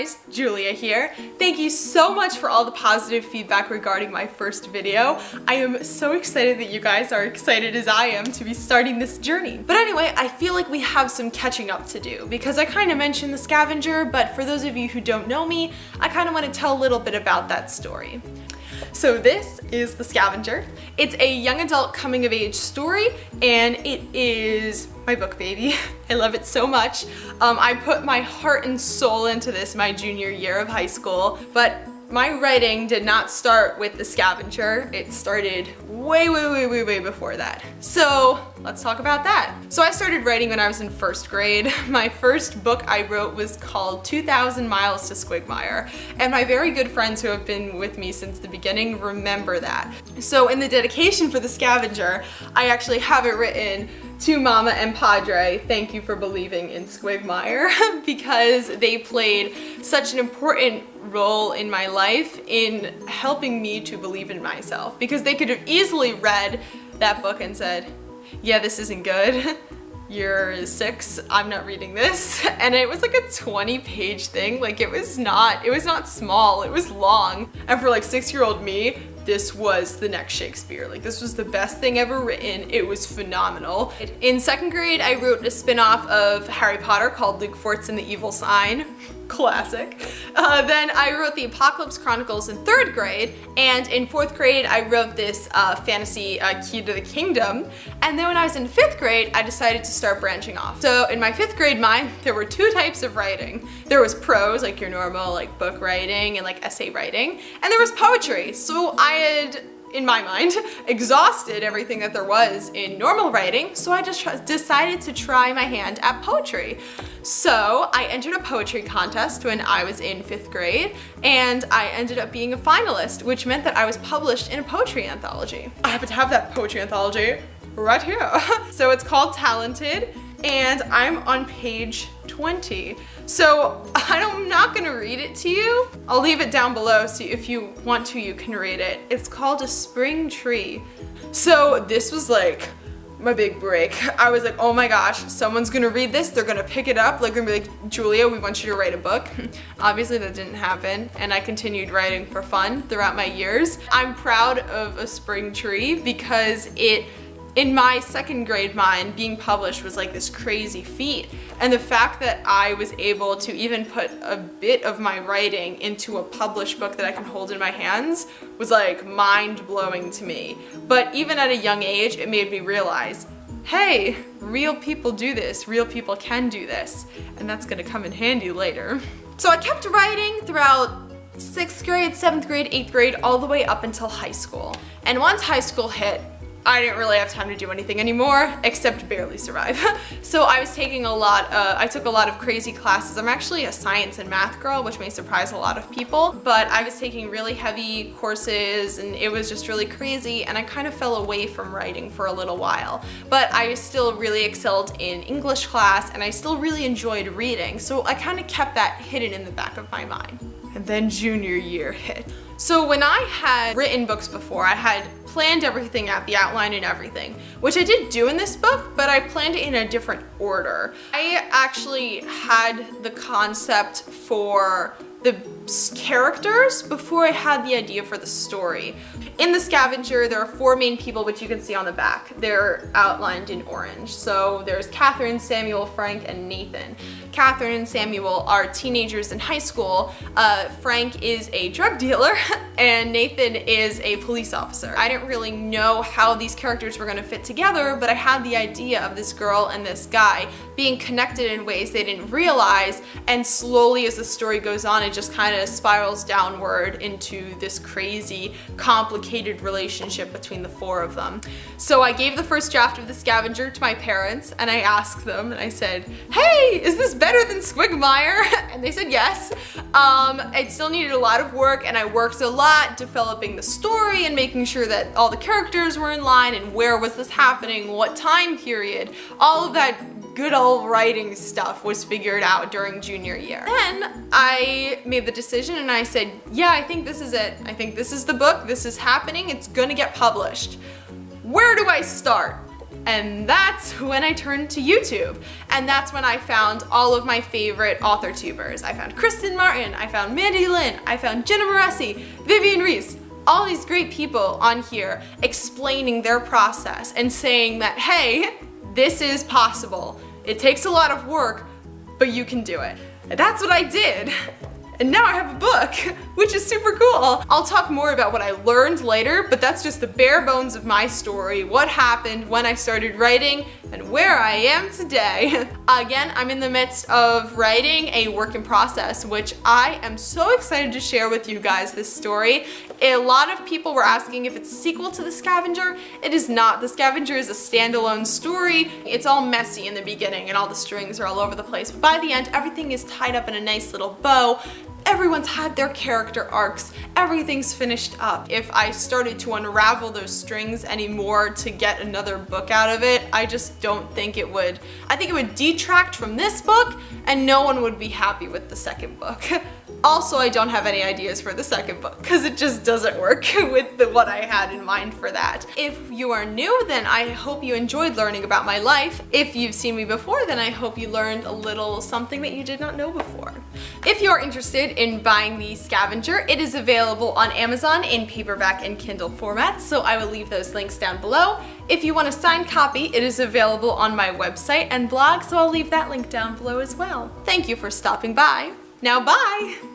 guys, Julia here. Thank you so much for all the positive feedback regarding my first video. I am so excited that you guys are excited as I am to be starting this journey. But anyway, I feel like we have some catching up to do because I kind of mentioned the Scavenger, but for those of you who don't know me, I kind of want to tell a little bit about that story. So this is The Scavenger. It's a young adult coming of age story and it is my book baby. I love it so much. I put my heart and soul into this my junior year of high school, but my writing did not start with The Scavenger. It started way before that. So let's talk about that. So I started writing when I was in first grade. My first book I wrote was called 2,000 Miles to Squigmire. And my very good friends who have been with me since the beginning remember that. So in the dedication for The Scavenger, I actually have it written, "To Mama and Padre, thank you for believing in Squigmire," because they played such an important role in my life in helping me to believe in myself, because they could have easily read that book and said, yeah, this isn't good. You're 6, I'm not reading this. And it was like a 20-page thing. Like it was not small, it was long. And for like 6-year-old me, this was the next Shakespeare. Like this was the best thing ever written. It was phenomenal. In second grade, I wrote a spin-off of Harry Potter called Luke Forts and the Evil Sign. Classic. Then I wrote the Apocalypse Chronicles in third grade, and in fourth grade I wrote this fantasy Key to the Kingdom. And then when I was in fifth grade, I decided to start branching off. So in my fifth grade mind, there were 2 types of writing. There was prose, like your normal like book writing and like essay writing, and there was poetry. So I had, in my mind, exhausted everything that there was in normal writing, so I just decided to try my hand at poetry. So I entered a poetry contest when I was in 5th grade, and I ended up being a finalist, which meant that I was published in a poetry anthology. I happen to have that poetry anthology right here. So it's called Talented, and I'm on page 20. So I'm not gonna read it to you. I'll leave it down below so if you want to, you can read it. It's called A Spring Tree. So this was like my big break. I was like, oh my gosh, someone's gonna read this, they're gonna pick it up, like they're gonna be like, Julia, we want you to write a book. Obviously that didn't happen, and I continued writing for fun throughout my years. I'm proud of A Spring Tree because in my second grade mind, being published was like this crazy feat. And the fact that I was able to even put a bit of my writing into a published book that I can hold in my hands was like mind-blowing to me. But even at a young age, it made me realize, hey, real people do this, real people can do this, and that's gonna come in handy later. So I kept writing throughout 6th grade, 7th grade, 8th grade, all the way up until high school. And once high school hit, I didn't really have time to do anything anymore except barely survive. So I was taking I took a lot of crazy classes. I'm actually a science and math girl, which may surprise a lot of people, but I was taking really heavy courses and it was just really crazy, and I kind of fell away from writing for a little while. But I still really excelled in English class and I still really enjoyed reading, so I kind of kept that hidden in the back of my mind. And then junior year hit. So when I had written books before, I had planned everything out, the outline and everything, which I did do in this book, but I planned it in a different order. I actually had the concept for the characters before I had the idea for the story. In The Scavenger, there are 4 main people, which you can see on the back. They're outlined in orange. So there's Catherine, Samuel, Frank, and Nathan. Catherine and Samuel are teenagers in high school. Frank is a drug dealer and Nathan is a police officer. I didn't really know how these characters were gonna fit together, but I had the idea of this girl and this guy being connected in ways they didn't realize, and slowly as the story goes on, it just kind of spirals downward into this crazy, complicated relationship between the 4 of them. So I gave the first draft of The Scavenger to my parents and I asked them and I said, hey, is this better than Squigmire? And they said yes. It still needed a lot of work, and I worked a lot developing the story and making sure that all the characters were in line and where was this happening, what time period, all of that good old writing stuff was figured out during junior year. Then I made the decision and I said, yeah, I think this is it. I think this is the book, this is happening, it's gonna get published. Where do I start? And that's when I turned to YouTube. And that's when I found all of my favorite author tubers. I found Kristen Martin, I found Mandy Lynn, I found Jenna Moresi, Vivian Reese, all these great people on here explaining their process and saying that, hey, this is possible. It takes a lot of work, but you can do it. And that's what I did. And now I have a book, which is super cool. I'll talk more about what I learned later, but that's just the bare bones of my story, what happened when I started writing, and where I am today. Again, I'm in the midst of writing a work in process, which I am so excited to share with you guys this story. A lot of people were asking if it's a sequel to The Scavenger. It is not. The Scavenger is a standalone story. It's all messy in the beginning and all the strings are all over the place. But by the end, everything is tied up in a nice little bow. Everyone's had their character arcs. Everything's finished up. If I started to unravel those strings anymore to get another book out of it, I just don't think it would. I think it would detract from this book and no one would be happy with the second book. Also, I don't have any ideas for the second book because it just doesn't work with what I had in mind for that. If you are new, then I hope you enjoyed learning about my life. If you've seen me before, then I hope you learned a little something that you did not know before. If you're interested in buying the Scavenger, it is available on Amazon in paperback and Kindle formats, so I will leave those links down below. If you want a signed copy, it is available on my website and blog, so I'll leave that link down below as well. Thank you for stopping by. Now bye!